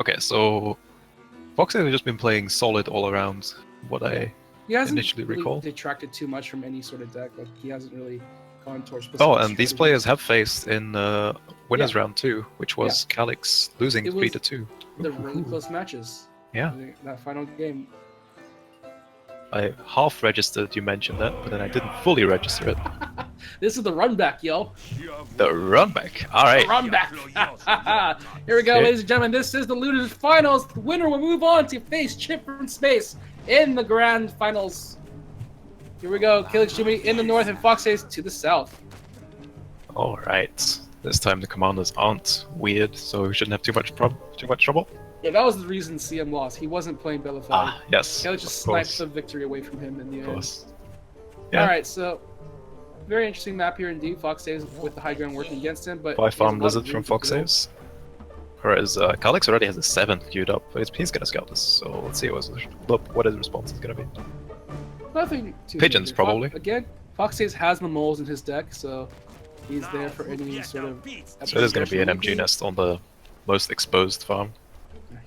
Okay, so Foxaves has just been playing solid all around. What I He hasn't initially really recall. detracted too much from any sort of deck. Like he hasn't really gone towards specific Oh, and these strategies. players have faced in winners round 2, which was Calix losing It was 3-2. the really close matches. Yeah. That final game. I half registered you mentioned that, but then I didn't fully register it. This is the run back, yo. The run back. All right. Run back. Here we go, Okay. ladies and gentlemen. This is the Losers Finals. The winner will move on to face Chip from Space in the Grand Finals. Here we go. CalixJumi in the north and Foxaves to the south. All right. This time the commanders aren't weird, so we shouldn't have too much trouble. Yeah, that was the reason CM lost. He wasn't playing Bellafide. Ah, yes. Calix just sniped the victory away from him in the end. Of course. Yeah. All right, so very interesting map here indeed. Foxaves with the high ground working against him, but 5-farm Lizard from Foxaves. Whereas Calix already has a 7th queued up, but he's going to scout this, so let's see what his response is going to be. Nothing too Pigeons, major. probably. Again, Foxaves has the moles in his deck, so he's there for any sort of... So there's going to be an MG nest on the most exposed farm.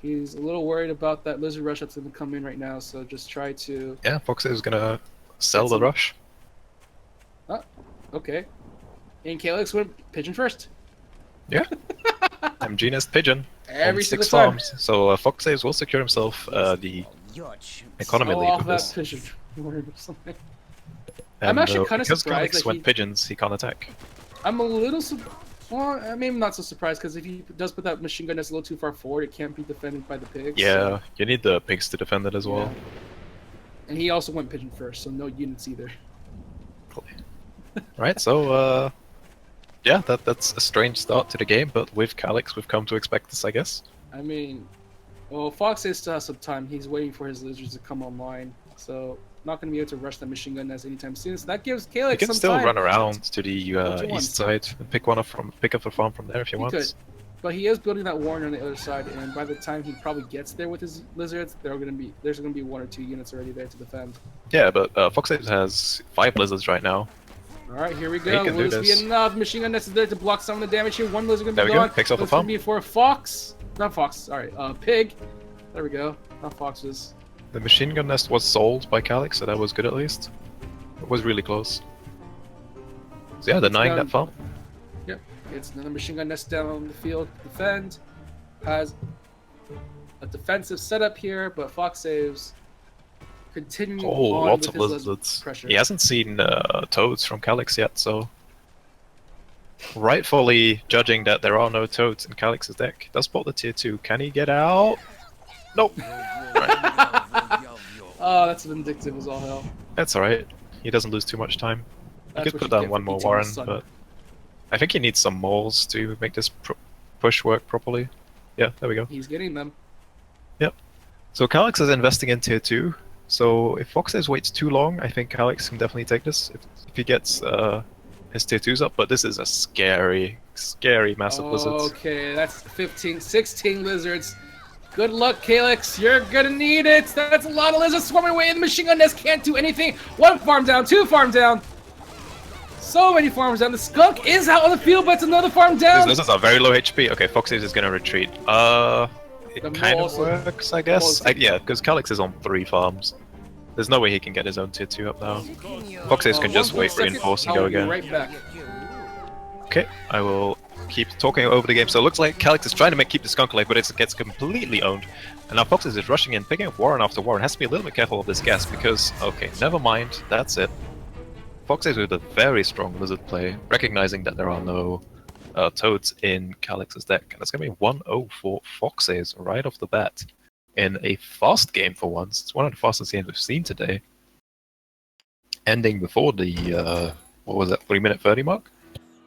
He's a little worried about that lizard rush that's going to come in right now, so just try to... Yeah, Foxaves is going to sell the rush. Oh, okay. And Calix went pigeon first. Yeah. MG nest pigeon. Every on 6 single time. farms. So Foxaves will secure himself the economy lead with this. Pigeon. And, I'm actually kind of because surprised Calix that went pigeons, he can't attack. I'm a little well, I mean, not so surprised, because if he does put that machine gun nest a little too far forward, it can't be defended by the pigs. Yeah, so. you need the pigs to defend it as well. And he also went pigeon first, so no units either. Right, so yeah, that's a strange start to the game, but with Calix we've come to expect this, I guess. I mean, well, Foxaves still has some time. He's waiting for his lizards to come online, so not going to be able to rush that machine gun nest anytime soon. So that gives Calix You can some still time. run around to the east side and pick up the farm from there if you want. Could. But he is building that warren on the other side, and by the time he probably gets there with his lizards, there's going to be 1 or 2 units already there to defend. Yeah, but Foxaves has 5 lizards right now. Alright, here we go. Will this be enough? Machine gun nest is there to block some of the damage here. 1 lizard going to be gone. There we go. Picks up a farm. Be for a fox. Not fox, sorry. Pig. There we go. Not foxes. The machine gun nest was sold by Calix, so that was good at least. It was really close. So yeah, denying that farm. Yep. It's another machine gun nest down the field to defend. Has a defensive setup here, but Foxaves continuing on lots with of his lizards. pressure. He hasn't seen toads from Calix yet, so rightfully judging that there are no toads in Calix's deck. Does spot the tier 2. Can he get out? Nope. Right. Oh, that's vindictive as all hell. That's alright. He doesn't lose too much time. He could put down 1 more warren, but I think he needs some moles to make this push work properly. Yeah, there we go. He's getting them. Yep. So Calix is investing in tier 2. So if Foxaves waits too long, I think Calix can definitely take this if he gets his tier 2s up. But this is a scary, scary massive lizards. Okay, that's 16 lizards. Good luck, Calix. You're gonna need it. That's a lot of lizards swarming away. The machine gun nest can't do anything. 1 farm down, 2 farm down. So many farms down. The skunk is out on the field, but it's another farm down. These lizards are very low HP. Okay, Foxaves is gonna retreat. It kind of works, I guess. Yeah, because Calix is on 3 farms. There's no way he can get his own tier 2 up now. Foxaves can just wait, reinforce, and go again. Right back. Okay, I will keep talking over the game. So it looks like Calix is trying to keep the skunk alive, but it gets completely owned. And now Foxaves is rushing in, picking up warren after warren. Has to be a little bit careful of this gas because, okay, never mind, that's it. Foxaves with a very strong lizard play, recognizing that there are no toads in Calix's deck. And it's going to be 1-0 for Foxaves right off the bat. In a fast game for once. It's one of the fastest games we've seen today. Ending before the, 3-minute 30 mark?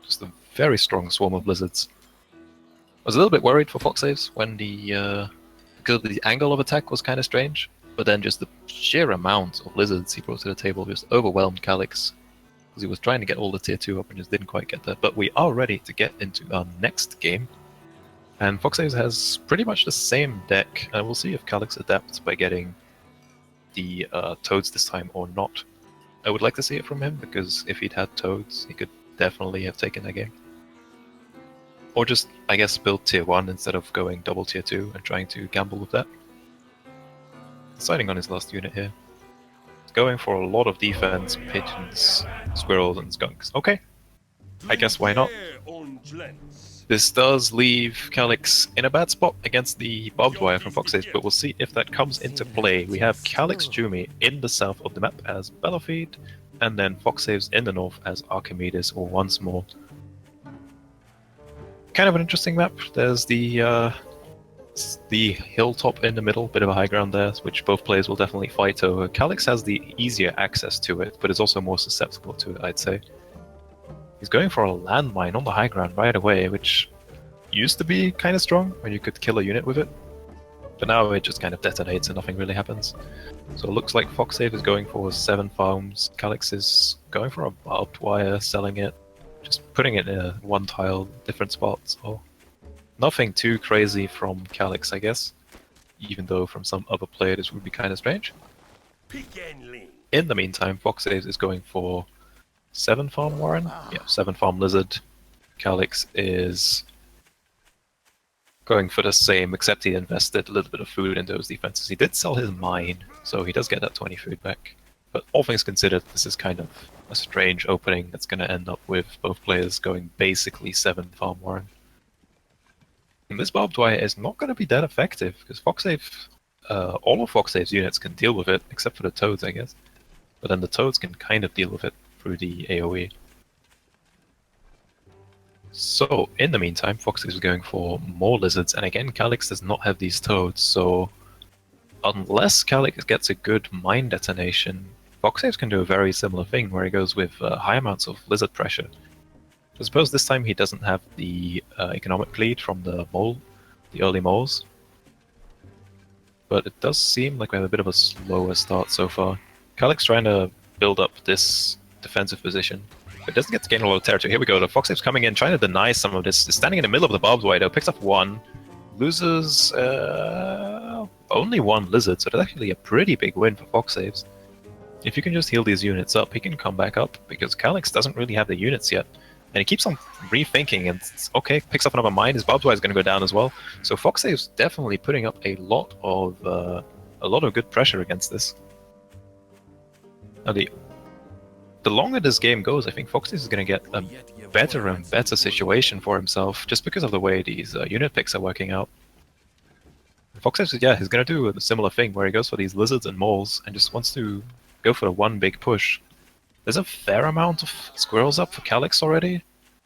Just a very strong swarm of lizards. I was a little bit worried for Foxaves when because the angle of attack was kind of strange, but then just the sheer amount of lizards he brought to the table just overwhelmed Calix. Because he was trying to get all the tier 2 up and just didn't quite get there. But we are ready to get into our next game. And Foxaves has pretty much the same deck, and we'll see if Calix adapts by getting the toads this time or not. I would like to see it from him, because if he'd had toads, he could definitely have taken that game. Or just, I guess, build tier 1 instead of going double tier 2 and trying to gamble with that. Deciding on his last unit here. He's going for a lot of defense, pigeons, squirrels, and skunks. Okay, I guess why not? This does leave Calix in a bad spot against the barbed wire from Foxaves, but we'll see if that comes into play. We have CalixJumi in the south of the map as Bellafeed, and then Foxaves in the north as Archimedes, or once more. Kind of an interesting map. There's the hilltop in the middle, bit of a high ground there, which both players will definitely fight over. Calix has the easier access to it, but is also more susceptible to it, I'd say. He's going for a landmine on the high ground right away, which used to be kind of strong, when you could kill a unit with it. But now it just kind of detonates and nothing really happens. So it looks like Foxsave is going for 7 farms, Calix is going for a barbed wire, selling it, just putting it in a 1 tile, different spots. So nothing too crazy from Calix, I guess, even though from some other player this would be kind of strange. In the meantime, Foxsave is going for 7 farm Warren? Yeah, 7 farm Lizard. Calix is going for the same, except he invested a little bit of food in those defenses. He did sell his mine, so he does get that 20 food back. But all things considered, this is kind of a strange opening that's going to end up with both players going basically 7 farm Warren. And this barbed wire is not going to be that effective, because Foxsave, all of Foxsave's units can deal with it, except for the toads, I guess. But then the toads can kind of deal with it through the AoE. So, in the meantime, Foxsave is going for more lizards, and again, Calix does not have these toads, so unless Calix gets a good mine detonation, Foxsave can do a very similar thing, where he goes with high amounts of lizard pressure. I suppose this time he doesn't have the economic lead from the early moles, but it does seem like we have a bit of a slower start so far. Calix trying to build up this defensive position, but doesn't get to gain a lot of territory. Here we go, the Foxsave's coming in, trying to deny some of this. Is standing in the middle of the barbed wire, though, picks up 1, loses only 1 lizard, so that's actually a pretty big win for Foxsaves. If you can just heal these units up, he can come back up, because Calix doesn't really have the units yet. And he keeps on rethinking, and okay, picks up another mine, his barbed wire is going to go down as well. So Foxsave's definitely putting up a lot of good pressure against this. Now the longer this game goes, I think Foxsave is going to get a better and better situation for himself, just because of the way these unit picks are working out. Foxsave, yeah, he's going to do a similar thing, where he goes for these lizards and moles, and just wants to go for one big push. There's a fair amount of squirrels up for Calix already.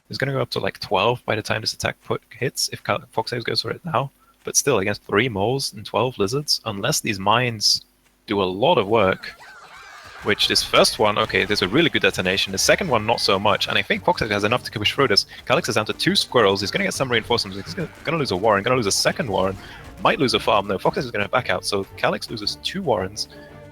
He's going to go up to like 12 by the time this attack hits, if Foxsave goes for it now. But still, against 3 moles and 12 lizards, unless these mines do a lot of work, which this first one, okay, there's a really good detonation. The second one, not so much. And I think Foxsave has enough to push through this. Calix is down to 2 squirrels. He's going to get some reinforcements. He's going to lose a warren, going to lose a second warren. Might lose a farm, though. Foxsave is going to back out. So Calix loses 2 warrens.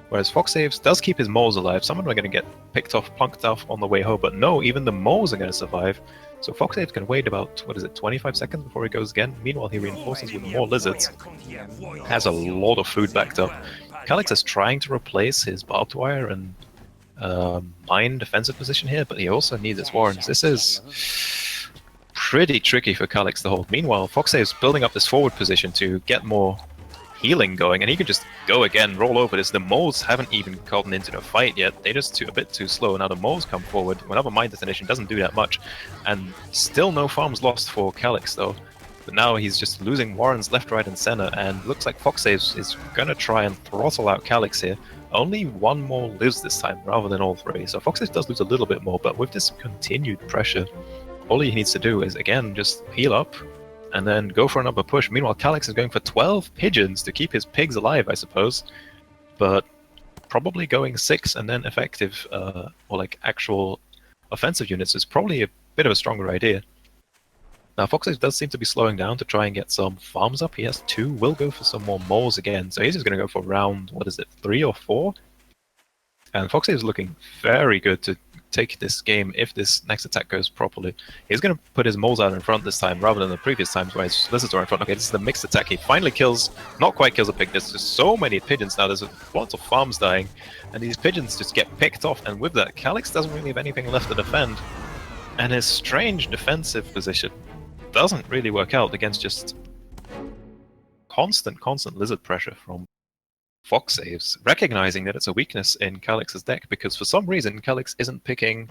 Whereas Foxsave does keep his moles alive. Some of them are going to get picked off, plunked off on the way home. But no, even the moles are going to survive. So Foxsave can wait about, 25 seconds before he goes again. Meanwhile, he reinforces with more lizards. Has a lot of food backed up. Calix is trying to replace his barbed wire and mine defensive position here, but he also needs his warrens. This is pretty tricky for Calix to hold. Meanwhile, Foxsave's building up this forward position to get more healing going, and he can just go again, roll over this. The moles haven't even gotten into the fight yet. They're just a bit too slow. Now the moles come forward. Another mine detonation doesn't do that much, and still no farms lost for Calix though. But now he's just losing warrens left, right, and center, and looks like Foxsave is gonna try and throttle out Calix here. Only 1 more lives this time, rather than all 3. So Foxsave does lose a little bit more, but with this continued pressure, all he needs to do is, again, just heal up, and then go for another push. Meanwhile, Calix is going for 12 pigeons to keep his pigs alive, I suppose. But probably going 6 and then effective, or like actual offensive units is probably a bit of a stronger idea. Now, Foxsave does seem to be slowing down to try and get some farms up. He has 2, will go for some more moles again. So he's just going to go for round, 3 or 4? And Foxsave is looking very good to take this game if this next attack goes properly. He's going to put his moles out in front this time, rather than the previous times where his lizards are in front. Okay, this is the mixed attack. He finally kills, not quite kills a pig. There's just so many pigeons now. There's lots of farms dying. And these pigeons just get picked off. And with that, Calix doesn't really have anything left to defend. And his strange defensive position doesn't really work out against just constant lizard pressure from Foxaves, recognizing that it's a weakness in Calix's deck, because for some reason Calix isn't picking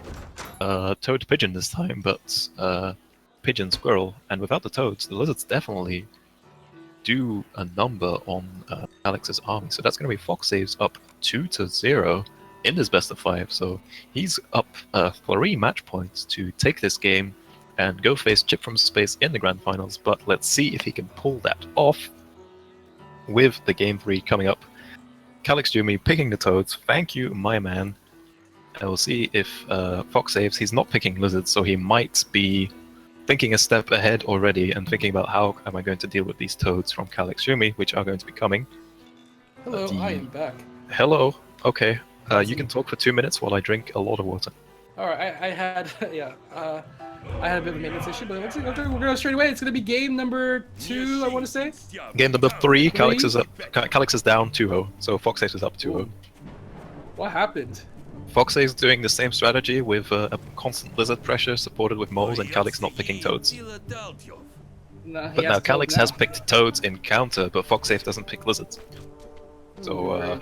Toad Pigeon this time, but Pigeon Squirrel, and without the Toads, the Lizards definitely do a number on Calix's army. So that's going to be Foxaves up 2-0 in this best of 5, so he's up 3 match points to take this game and go face Chip from Space in the Grand Finals, but let's see if he can pull that off with the Game 3 coming up. CalixJumi picking the Toads, thank you, my man. I will see if Foxaves, he's not picking Lizards, so he might be thinking a step ahead already and thinking about how am I going to deal with these Toads from CalixJumi, which are going to be coming. Hello, I am back. Hello, okay. You can talk for 2 minutes while I drink a lot of water. Alright, I had, I had a bit of a maintenance issue, but let's see, okay, we're going to go straight away. It's going to be game number 2, I want to say. Game number 3, Calix is up. Calix is down 2-0, so Foxaves is up 2-0. What happened? Foxaves is doing the same strategy with a constant lizard pressure supported with moles, and Calix not picking Toads. No, But now Calix has picked Toads in counter, but Foxaves doesn't pick Lizards. So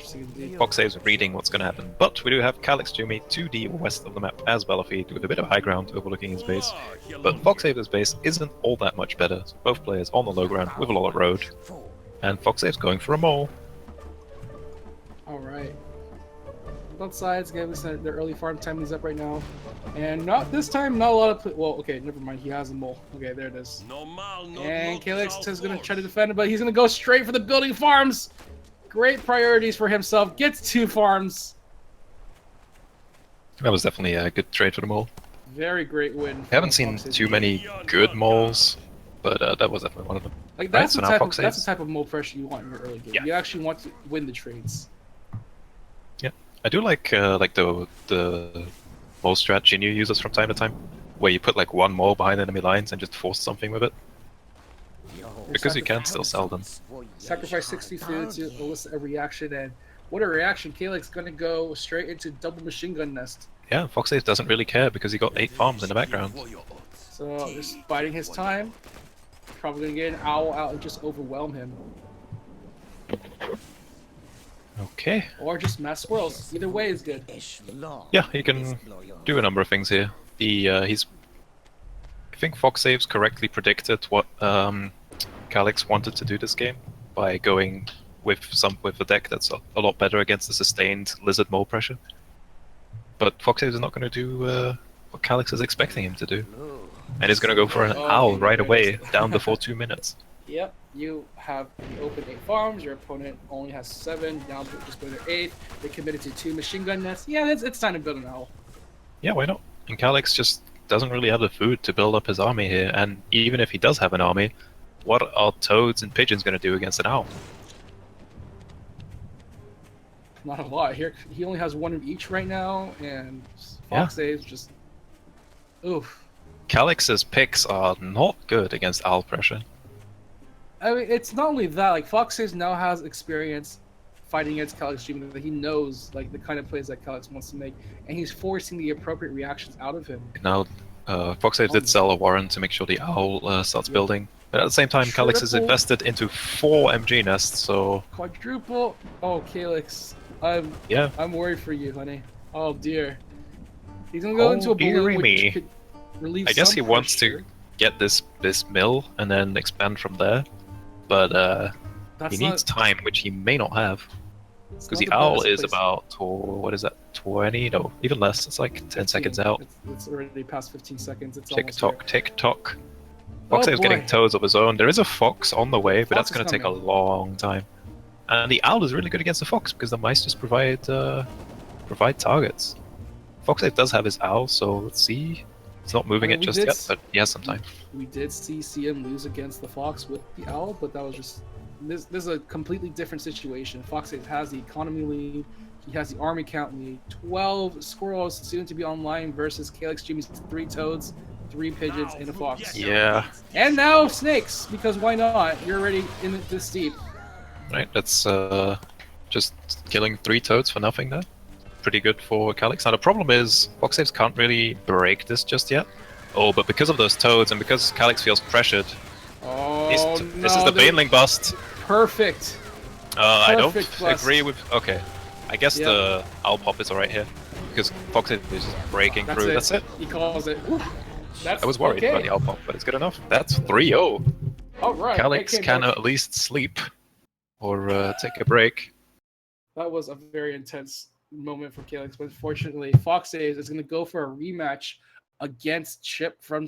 Foxaves reading what's going to happen. But we do have CalixJumi 2D west of the map as Battlefield with a bit of high ground overlooking his base. But Foxaves' base isn't all that much better. So both players on the low ground with a lot of road. And Foxaves going for a mole. Alright. Both sides, again, their early farm timing is up right now. And not this time, not a lot of... Well, okay, never mind. He has a mole. Okay, there it is. And Calix is going to try to defend it, but he's going to go straight for the building farms. Great priorities for himself. Gets 2 farms. That was definitely a good trade for the mole. Very great win. I haven't seen too many good moles, but that was definitely one of them. Like that's, right, so that's the type of mole pressure you want in your early game. Yeah. You actually want to win the trades. Yeah, I do like the mole strat Jinyu uses from time to time, where you put like one mole behind enemy lines and just force something with it. Because you can still sell them. Sacrifice 60 food to elicit a reaction, and what a reaction! Calix gonna go straight into double machine gun nest. Yeah, Foxaves doesn't really care because he got 8 farms in the background. So just biding his time. Probably gonna get an owl out and just overwhelm him. Okay. Or just mass squirrels. Either way is good. Yeah, he can do a number of things here. I think Foxaves correctly predicted what Calix wanted to do this game by going with a deck that's a lot better against the sustained lizard mole pressure. But Foxaves is not going to do what Calix is expecting him to do, and he's going to go for an owl right away, down before 2 minutes. Yep, you have the open 8 farms. Your opponent only has 7, down to just their 8. They committed to 2 machine gun nests. Yeah, it's time to build an owl. Yeah, why not? And Calix just doesn't really have the food to build up his army here, and even if he does have an army, what are Toads and Pigeons going to do against an owl? Not a lot. Here, he only has 1 of each right now, and Foxaves just... Oof. Calix's picks are not good against owl pressure. I mean, it's not only that, like, Foxaves now has experience fighting against CalixJumi, that he knows, like, the kind of plays that Calix wants to make, and he's forcing the appropriate reactions out of him. Now, Foxaves did sell a Warren to make sure the owl starts building. But at the same time, Calix is invested into 4 MG nests, so... Quadruple? Oh, Calix. I'm worried for you, honey. Oh, dear. He's gonna go into a blue, which could relieve I guess some he wants pressure. to get this mill and then expand from there, but he needs time, which he may not have. Because the owl is about, what is that, 20? No, even less. It's like 10 seconds out. It's already past 15 seconds. It's Tick-tock, tick-tock. Foxave's getting Toads of his own. There is a Fox on the way, but that's going to take a long time. And the owl is really good against the Fox, because the mice just provide targets. Foxave does have his owl, so let's see. He's not moving it just yet, but he has some time. We did see him lose against the Fox with the owl, but that was just... This is a completely different situation. Foxave has the economy lead, he has the army count lead, 12 squirrels soon to be online versus CalixJumi's 3 Toads, 3 Pigeons, and a Fox. Yeah. And now Snakes, because why not? You're already in this deep. Right, that's just killing 3 Toads for nothing there. Pretty good for Calix. Now the problem is, Foxaves can't really break this just yet, Oh, but because of those toads and because Calix feels pressured, Oh, no. this is the Baneling bust. Perfect. I don't Perfect bust. agree with... Okay. I guess Yep. the Owl Pop is alright here. Because Foxaves is just breaking through. That's it. He calls it. Ooh, I was worried okay. about the Owl Pop, but it's good enough. That's 3-0. All right. Calix can at least sleep. Or take a break. That was a very intense moment for Calix, but unfortunately, Foxaves is going to go for a rematch against Chip from